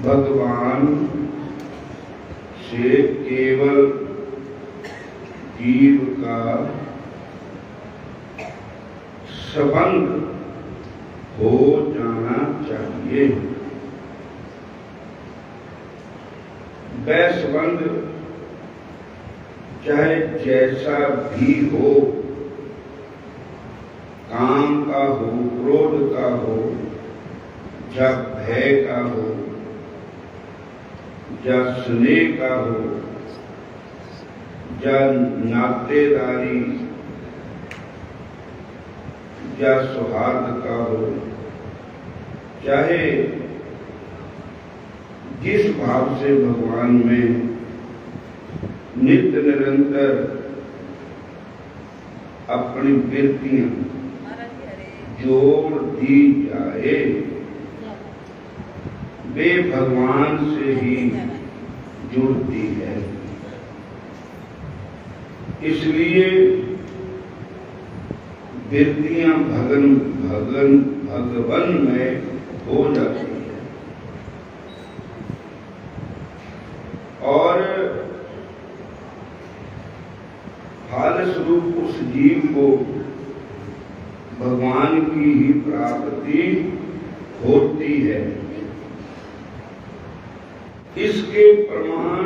भगवान से केवल जीव का संबंध हो जाना चाहिए। वह संबंध चाहे जैसा भी हो, काम का हो, क्रोध का हो, या भय का हो, या स्नेह का हो, या नातेदारी या सौहार्द का हो, चाहे जिस भाव से भगवान में नित्य निरंतर अपनी वृत्तियां जोड़ दी जाए, वे भगवान से ही जुड़ती है। इसलिए वृत्तियां भगवन में हो जाती है और फलस्वरूप उस जीव को भगवान की ही प्राप्ति होती है। इसके प्रमाण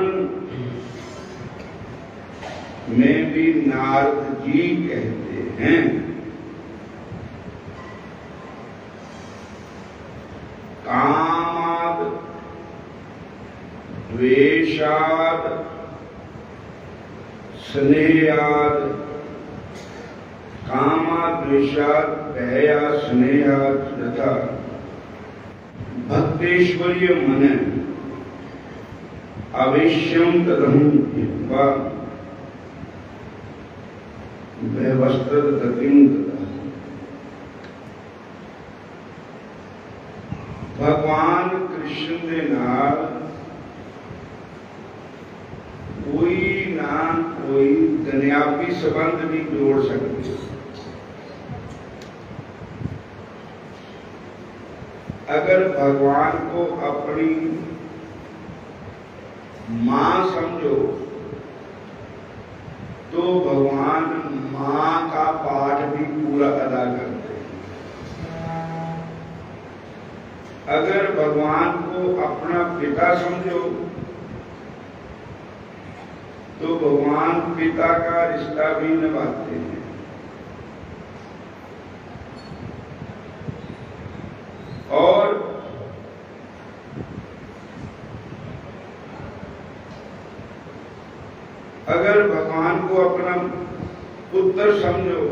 में भी नारद जी कहते हैं, कामाद द्वेषाद स्नेहाद, कामाद्वेषाद भया स्नेहाद तथा भक्तेश्वर्य मन अवश्यम तदहं हित्वा वस्त्र गतिम ददा। भगवान कृष्ण के नाल कोई ना कोई दुनियावी संबंध भी जोड़ सकते। अगर भगवान को अपनी मां समझो तो भगवान मां का पाठ भी पूरा अदा करते हैं। अगर भगवान को अपना पिता समझो तो भगवान पिता का रिश्ता भी निभाते हैं। और अगर भगवान को अपना पुत्र समझो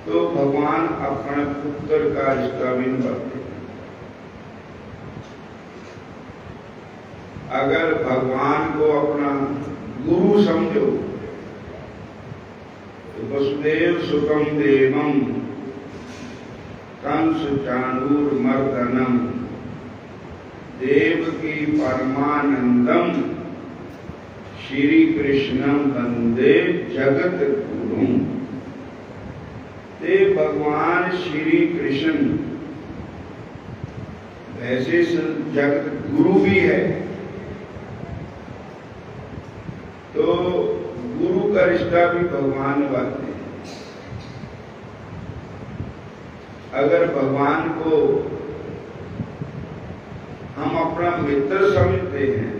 तो भगवान अपने पुत्र का रिश्ता भी निभाते हैं। अगर भगवान को अपना गुरु समझो तो वसुदेव सुतम देवम कंस चाणूरमर्दनम देवकी परमानंदम श्री कृष्णम वंदे जगत गुरु। ते भगवान श्री कृष्ण वैसे जगत गुरु भी है, तो गुरु का रिश्ता भी भगवान निभाते हैं। अगर भगवान को हम अपना मित्र समझते हैं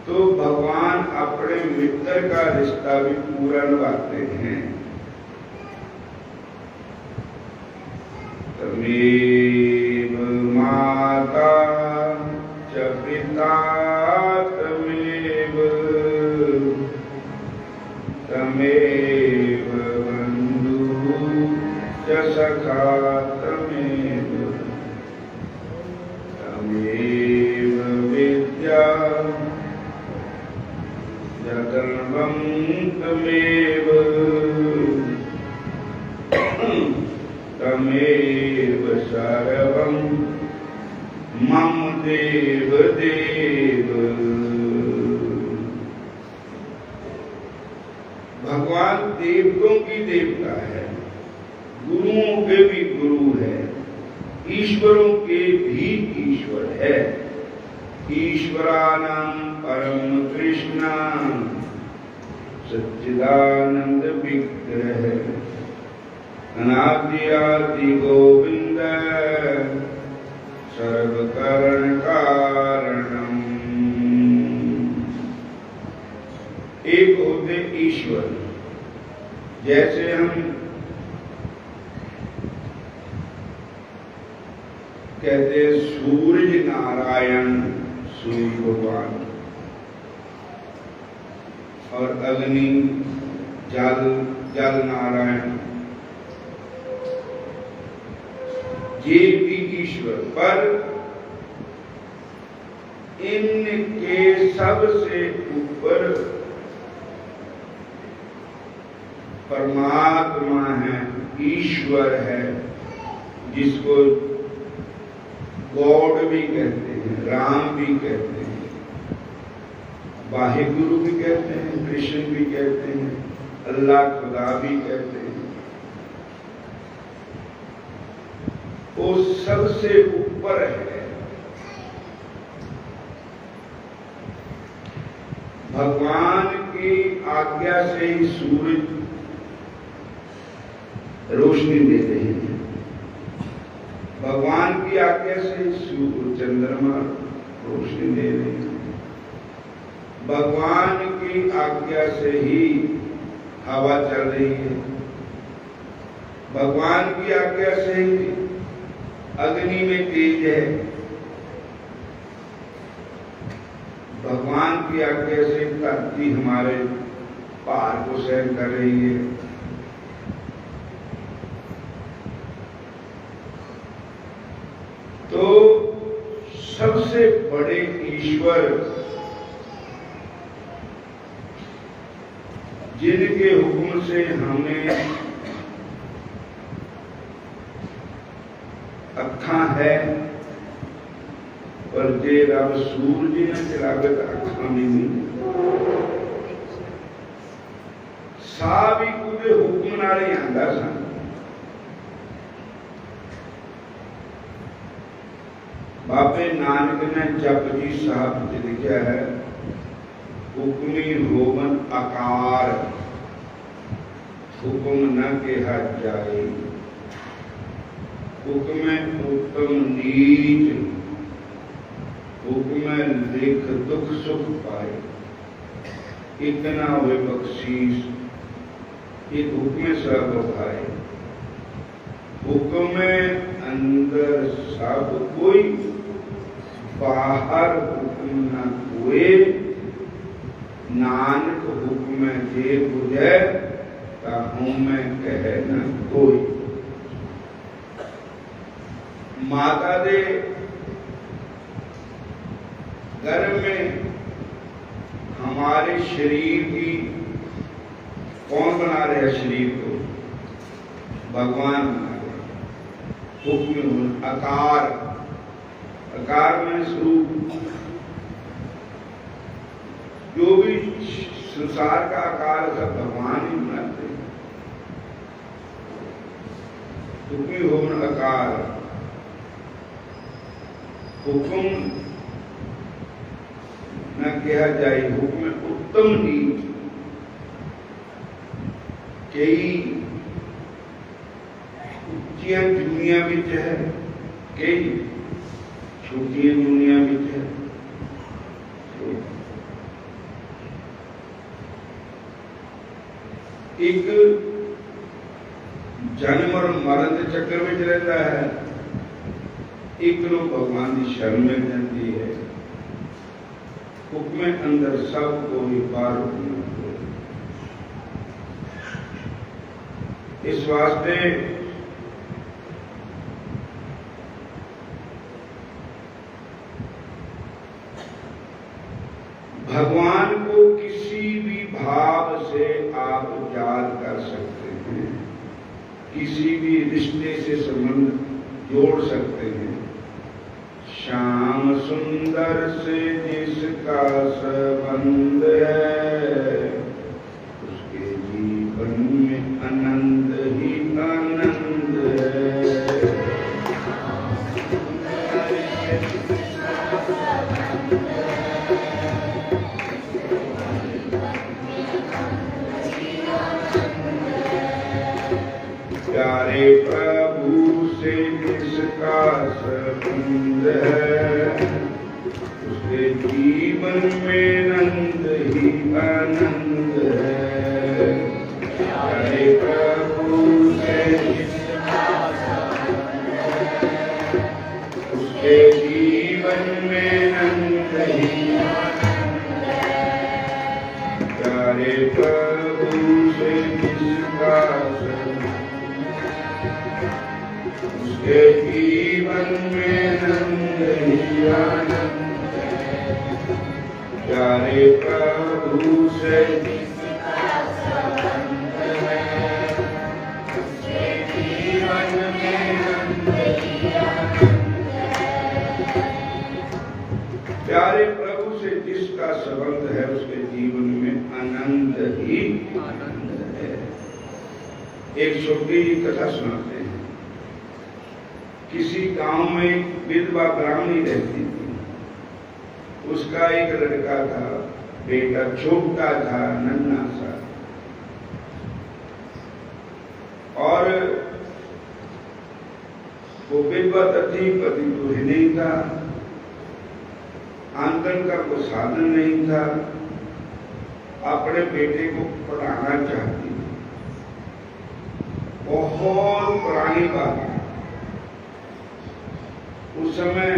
तो भगवान अपने मित्र का रिश्ता भी पूरा निभाते हैं। तमेव माता च पिता तमेव बंधु च सखा तमेव विद्या जगन्वं तमेव सर्वं मम देव देव। भगवान देवताओं की देवता है, गुरुओं के भी गुरु है, ईश्वरों के भी ईश्वर है। ईश्वरानंद परम कृष्ण सच्चिदानंद विग्रह अनादि आदि गोविंद सर्व करण कारणम। एक होते ईश्वर, जैसे हम कहते हैं सूर्य नारायण सूर्य भगवान, और अग्नि जल जल नारायण, ये भी ईश्वर। पर इनके सबसे ऊपर परमात्मा है, ईश्वर है, जिसको गॉड भी कहते हैं, राम भी कहते हैं, वाहिगुरु भी कहते हैं, कृष्ण भी कहते हैं, अल्लाह खुदा भी कहते हैं। वो सबसे ऊपर है। भगवान की आज्ञा से ही सूरज रोशनी देते हैं, भगवान की आज्ञा से सूर्य चंद्रमा रोशनी दे रहे हैं, भगवान की आज्ञा से ही हवा चल रही है, भगवान की आज्ञा से ही अग्नि में तेज है, भगवान की आज्ञा से धरती हमारे पार को सहन कर रही है। तो सबसे बड़े ईश्वर जिनके हुक्म से हमें अखा है, पर जे रब सूरज ने चलावे तो अखा भी नहीं, सा भी उहदे हुक्म नाल ही आंदा सन। बाबे नानक ने जपजी साहब च लिखा है, हुक्मी होवन आकार हुक्म न कहा जाए, हुक्म उत्तम नीच हुक्म लिख दुख सुख पाए, एक ना हुए बख्शीश एक हुक्म सब भाई, हुक्म अंदर सब कोई बाहर हुक्म न कोई, नानक हुक्म जे बुझे ताहू मैं कह न कोई। माता दे गर्भ में हमारे शरीर की कौन बना रहे शरीर को? भगवान बना रहे। हुक्म आकार, आकार में स्वरूप, जो भी संसार का आकार सब भगवान ही बनाते हैं। हुक्म होम आकार, हुक्म न कहा जाए, हुक्म उत्तम नीच कई उच्चियां दुनिया में है, कई छोटियां दुनिया में है। एक जन्म और मरण के चक्कर में रहता है, एक लोग भगवान की शरण में जाती है। हुक्म अंदर सब को ही पार होना। इस वास्ते भगवान को किसी भी भाव से आप याद कर सकते हैं, किसी भी रिश्ते से संबंध जोड़ सकते हैं। श्याम सुंदर से जिसका संबंध है, उसके जीवन में आनंद ही आनंद है। प्यारे प्रभु से जिसका संबंध है, उसके जीवन में आनंद ही आनंद है। प्यारे प्रभु से जिसका संबंध है, उसके जीवन में आनंद ही आनंद है। प्यारे प्रभु से जिसका उसके जीवन में आनंद ही आनंद है। प्यारे प्रभु से जिसका संबंध है, उसके जीवन में आनंद ही आनंद है। प्यारे प्रभु से जिसका संबंध है, उसके जीवन में आनंद ही आनंद है। एक छोटी कथा सुनाते हैं। किसी गांव में एक विधवा ब्राह्मणी रहती थी। उसका एक लड़का था, बेटा छोटा था, नन्हा सा, और वो विधवा थी, पति तो ही नहीं था, आमदन का कोई साधन नहीं था। अपने बेटे को पढ़ाना चाहती थी। बहुत पुरानी बात है, उस समय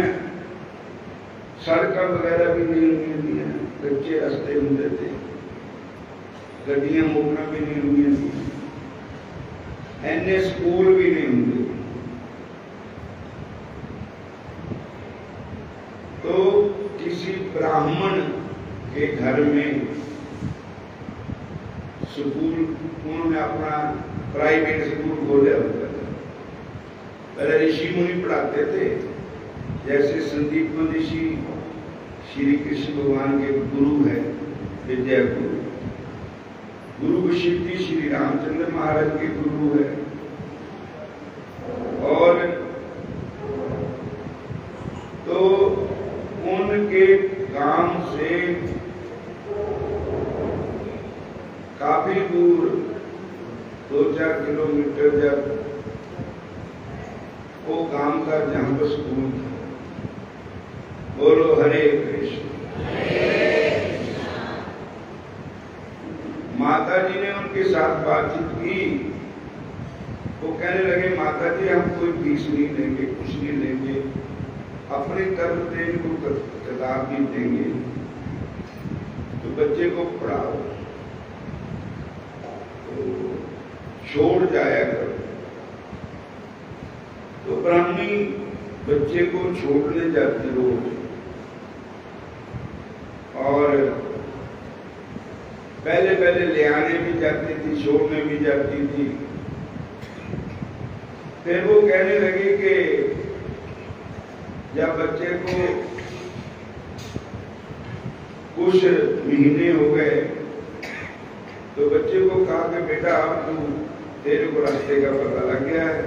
सड़क वगैरह भी नहीं हुई थी, कच्चे रास्ते होते थे, गड्डियां मोड़ना भी नहीं हुई थी, एने स्कूल भी नहीं होंगे। तो किसी ब्राह्मण के घर में स्कूल, उन्होंने अपना प्राइवेट स्कूल खोला होता था। पहले ऋषि मुनि पढ़ाते थे, जैसे संदीप ऋषि श्री कृष्ण भगवान के गुरु है, विद्या गुरु। गुरु वशिष्ठ श्री रामचंद्र महाराज के गुरु है। और तो उनके गांव से काफी दूर 2-4 किलोमीटर जब वो गांव का जहां पर स्कूल था। बोलो हरे कृष्ण। माता जी ने उनके साथ बातचीत की। वो कहने लगे, माता जी हम कोई फीस नहीं लेंगे, कुछ नहीं लेंगे, अपने कर्म से इनको किताब भी देंगे, तो बच्चे को पढ़ाओ, तो छोड़ जाया करो। तो ब्राह्मणी बच्चे को छोड़ने जाती रोज, और पहले पहले ले आने भी जाती थी, छोड़ने भी जाती थी। फिर वो कहने लगे कि जब बच्चे को कुछ महीने हो गए तो बच्चे को कहा कि बेटा अब तू, तेरे को रास्ते का पता लग गया है,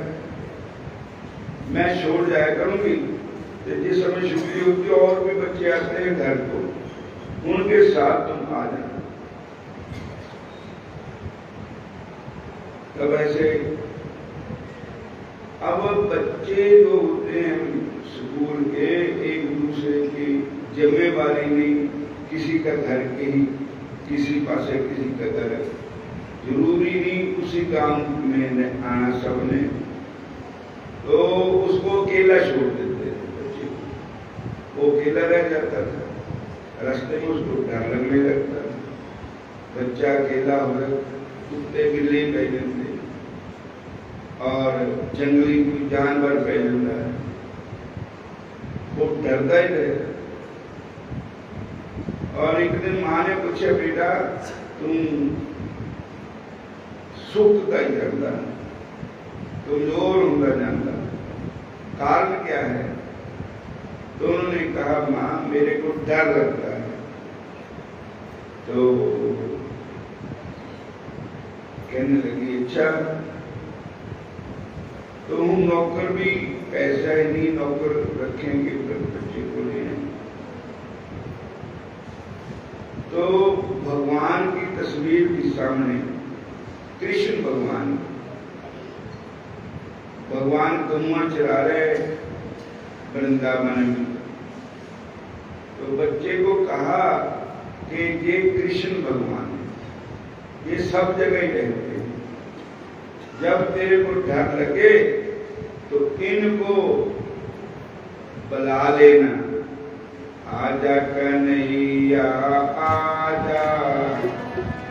मैं छोड़ जाया करूंगी, तो जिस समय छुट्टी होती है और भी बच्चे आते हैं घर को, उनके साथ तुम आ जाना। तब ऐसे अब बच्चे जो होते हैं स्कूल के, एक दूसरे की जिम्मेवारी नहीं, किसी का घर के ही किसी पास है, किसी का घर है, जरूरी नहीं उसी गांव में आना सबने, तो उसको अकेला छोड़ देते थे बच्चे को, वो अकेला रह जाता था, रास्ते में उसको डर लगने लगता था, बच्चा अकेला हो रहा, कुत्ते बिल्ली पहले थे और जंगली कोई जानवर पहले है, वो डरता ही रहेगा। और एक दिन माँ ने पूछा, बेटा तुम सुख का ही करता, कमजोर होगा जानता, कारण क्या है? तो उन्होंने कहा, माँ मेरे को डर लगता है। तो कहने लगी, अच्छा तो हम नौकर भी पैसा ही नहीं, नौकर रखेंगे बच्चे को लिए। तो भगवान की तस्वीर के सामने कृष्ण भगवान गौवा चला रहे वृंदावन में, तो बच्चे को कहा कि ये कृष्ण भगवान है, ये सब जगह ही रहते हैं, जब तेरे को डर लगे तो इनको बुला लेना, आजा कन्हैया आजा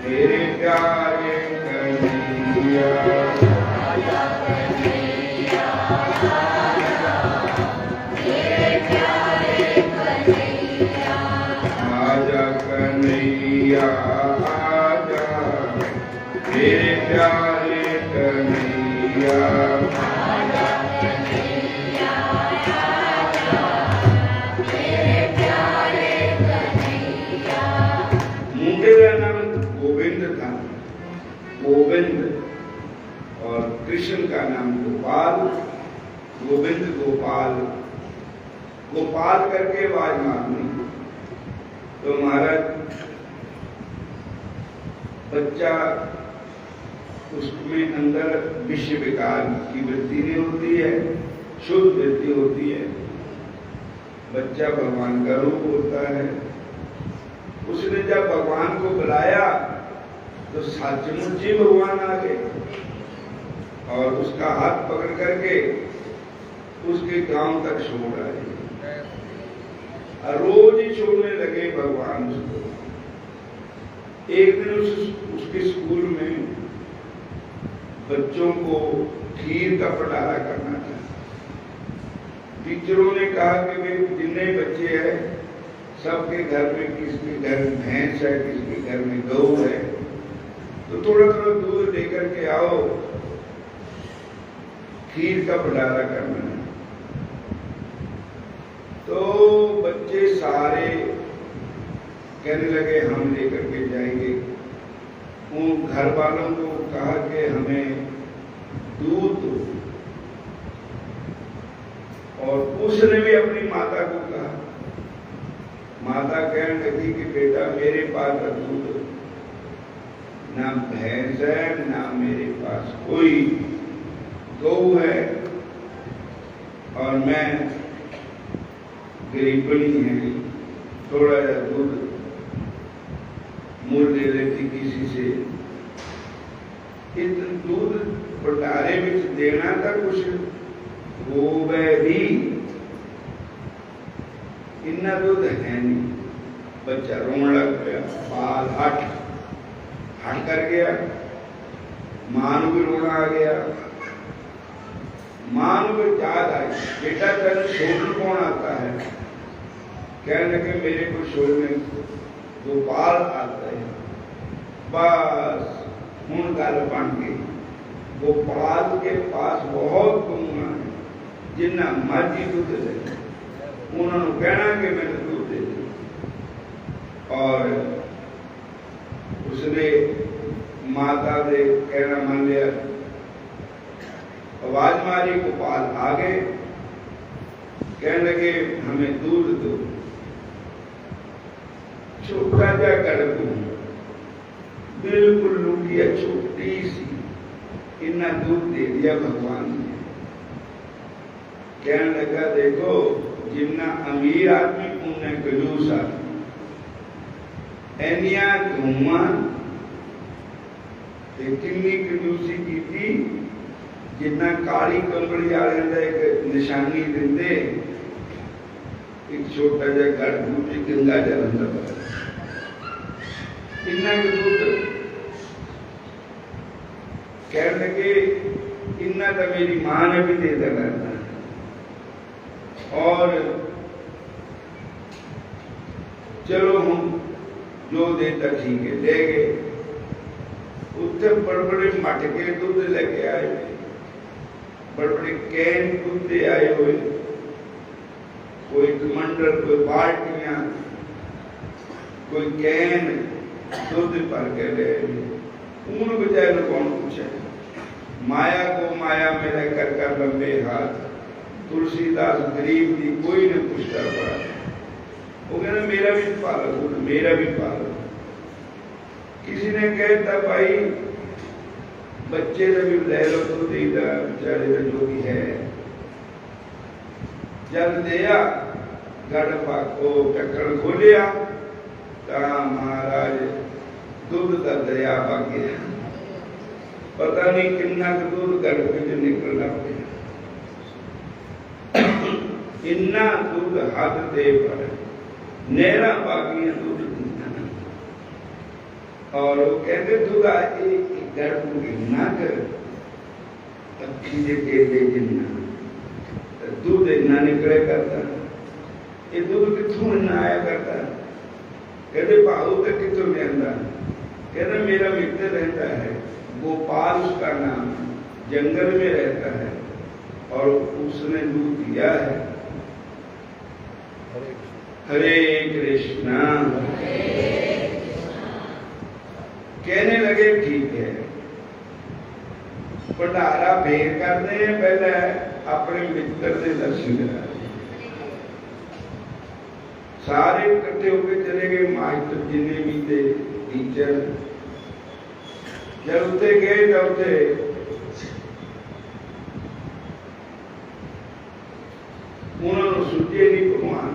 मेरे प्यारे कन्हैया, आजा कन्हैया आजा मेरे प्यारे कन्हैया, आजा कन्हैया आजा मेरे प्यारे कन्हैया, आजा कन्हैया आजा मेरे प्यारे कन्हैया। मुंडे का नाम गोविंद था, गोविंद, और कृष्ण का नाम गोपाल, गोविंद गोपाल, गोपाल करके आवाज मारनी। तो महाराज बच्चा उसमें अंदर विषय विकार की वृत्ति नहीं होती है, शुद्ध वृत्ति होती है, बच्चा भगवान का रूप होता है। उसने जब भगवान को बुलाया तो सचमुच ही भगवान आ गए और उसका हाथ पकड़ करके उसके गांव तक छोड़ आए, रोज ही छोड़ने लगे भगवान उसको। एक दिन उसके स्कूल में बच्चों को खीर का भंडारा करना था। टीचरों ने कहा कि भाई जितने बच्चे हैं सबके घर में, किसके घर में भैंस है, किसके घर में गऊ है, तो थोड़ा थोड़ा दूध लेकर के आओ, खीर का भंडारा करना है। तो बच्चे सारे कहने लगे हम लेकर के जाएंगे। उन घर वालों को कहा कि हमें दूध दो, और उसने भी अपनी माता को कहा। माता कहने लगी कि बेटा मेरे पास दूध ना भैंस है, ना मेरे पास कोई गऊ है, और मैं गरीबनी है, थोड़ा सा दूध मूल ले लेती किसी से। इस दूध भंडारे में देना था कुछ, वो भी इतना दूध है नहीं। बच्चा रोने लग गया, बाल हट कर गया, मां भी रोना आ गया। मां को याद आई, बेटा तेरे छोड़ने कौन आता है? कहने लगे मेरे को छोड़ने गोपाल आता है। बस हूं गल बन गई। गोपाल के पास बहुत गऊं है, जिन्ना मर्जी दूध दे, उन्होंने कहना कि मैंने दूध दे दिया। और उसने माता दे कहना मान लिया, आवाज मारी, गोपाल आ गए, कहने लगे हमें दूध दो। छोटा जा गड़बू, बिल्कुल लुटिया छोटी सी, इतना दूध दे दिया भगवान ने। कहने लगा देखो, जितना अमीर आदमी उन्हें कंजूस आदमी, एनिया घूमा किन्नी कंजूसी की थी, जितना काली कंबली वाले का एक निशानी देंदे, एक छोटा जा गड़बू गंगा जल अंदर इन्ना दूध। कहने लगे इन्ना तो मेरी मां ने भी दे देना, और चलो हम जो देता ठीक है, ले गए। उत्तर बड़े बड़े मटके दूध लेके आए, बड़े बड़े कैन दूध दे आए हुए, कोई कमंडल, कोई बाल्टियां, कोई कैन दूध भर के ले। उन बजाय कौन पूछे, माया को माया मेरे कर कर लंबे हाथ, तुलसीदास गरीब की कोई ने पूछता पड़ा। वो कहना मेरा भी पालो, मेरा भी पालो। किसी ने कहता भाई बच्चे ने भी ले लो तो देगा, बेचारे का जो भी है। जब दिया गड़पा को टक्कर खोलिया, महाराज दूध का दरिया आ गया। पता नहीं कितना दूध गड़पे जो निकलना पड़ा, इन्ना दूध हद दे पर नहरा बागियां दूध दिता। और वो कहते दूध गड़पू गिना कर अखी जे केले जिन्ना दूध इन्ना निकले करता। ये दूध कितों इन्ना आया करता? कहते भाऊ तक कितों लिया? कहते मेरा मित्र रहता है, गोपाल उसका नाम, जंगल में रहता है, और उसने दूध दिया है। हरे कृष्णा। कहने लगे ठीक है, भंडारा भेंट करते हैं, पहले अपने मित्र से दर्शन करा। सारे इकट्ठे होकर चले गए, मास्टर जिन्हें भी थे, टीचर। जब उठे गए तब उठे उन्होंने सुझे नहीं भगवान।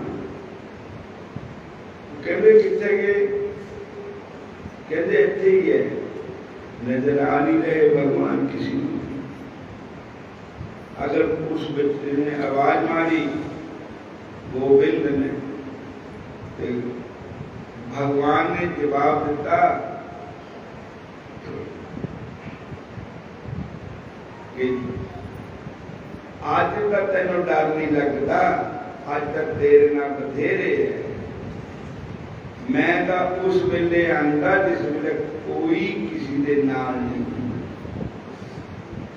कहते कितने गए? कहते इतने ही है, नजर आ नहीं रहे भगवान किसी को। अगर उस बच्चे ने आवाज मारी गोविंद ने, तो भगवान ने जवाब दिता कि आज तक तेन डर नहीं लगता, आज तक तेरे ना बथेरे है। मैं तो उस वेले आंदा जिस वेले कोई किसी के नाल नहीं।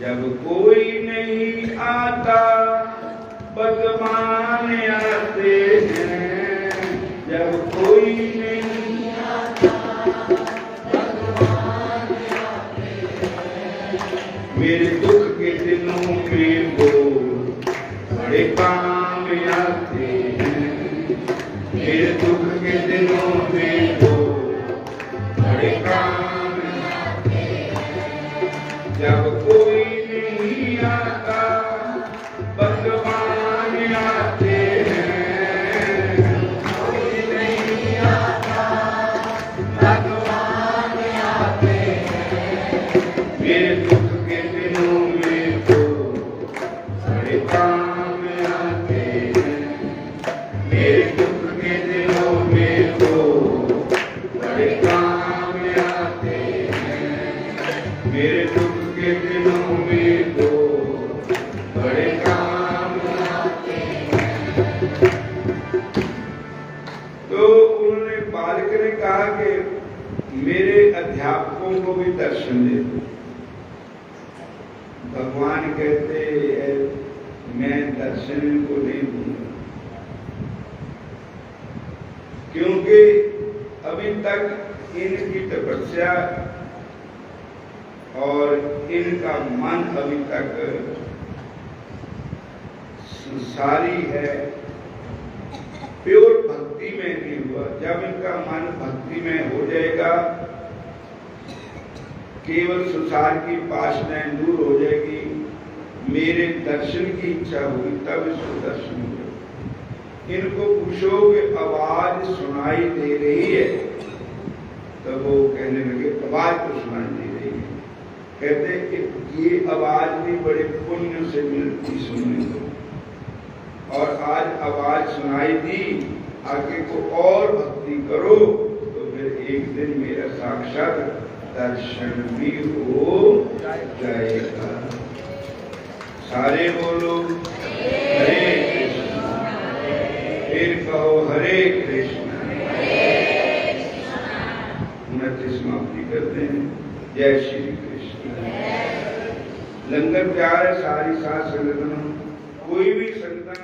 जब कोई नहीं आता भगवान आते हैं, जब कोई नहीं आता भगवान आते हैं। मेरे दुख के दिनों में वो बड़े काम आते हैं, मेरे दुख के दिनों में वो बड़े काम आते हैं। जब कोई नहीं आता भगवान आते हैं, कोई नहीं आता भगवान आते हैं। मेरे दुख के दिनों में वो बड़े काम आते हैं, मेरे दुख के दिनों में वो बड़े काम आते हैं, मेरे दुख के दिनों में वो बड़े काम आते हैं। तो उन्होंने बालक ने कहा कि मेरे अध्यापकों को भी दर्शन दे दो। भगवान कहते हैं मैं दर्शन को नहीं दूंगा, क्योंकि अभी तक इनकी तपस्या और इनका मन अभी तक संसारी है, प्योर भक्ति में नहीं हुआ। जब इनका मन भक्ति में हो जाएगा, केवल संसार की वासनाएं दूर हो जाएगी, मेरे दर्शन की इच्छा होगी, तब इसको दर्शन होगा। इनको पूछो कि आवाज सुनाई दे रही है, तब वो कहने लगे आवाज तो सुनाई दे रही है। कहते कि ये आवाज भी बड़े पुण्य से मिलती सुनने को, और आज आवाज सुनाई दी, आगे को और भक्ति करो तो फिर एक दिन मेरा साक्षात दर्शन भी हो जाएगा। सारे बोलो हरे कृष्ण, फिर कहो हरे कृष्ण। उन्नति समाप्ति करते हैं। जय श्री कृष्ण। लंगर प्यार है सारी सात संगठन, कोई भी संगठन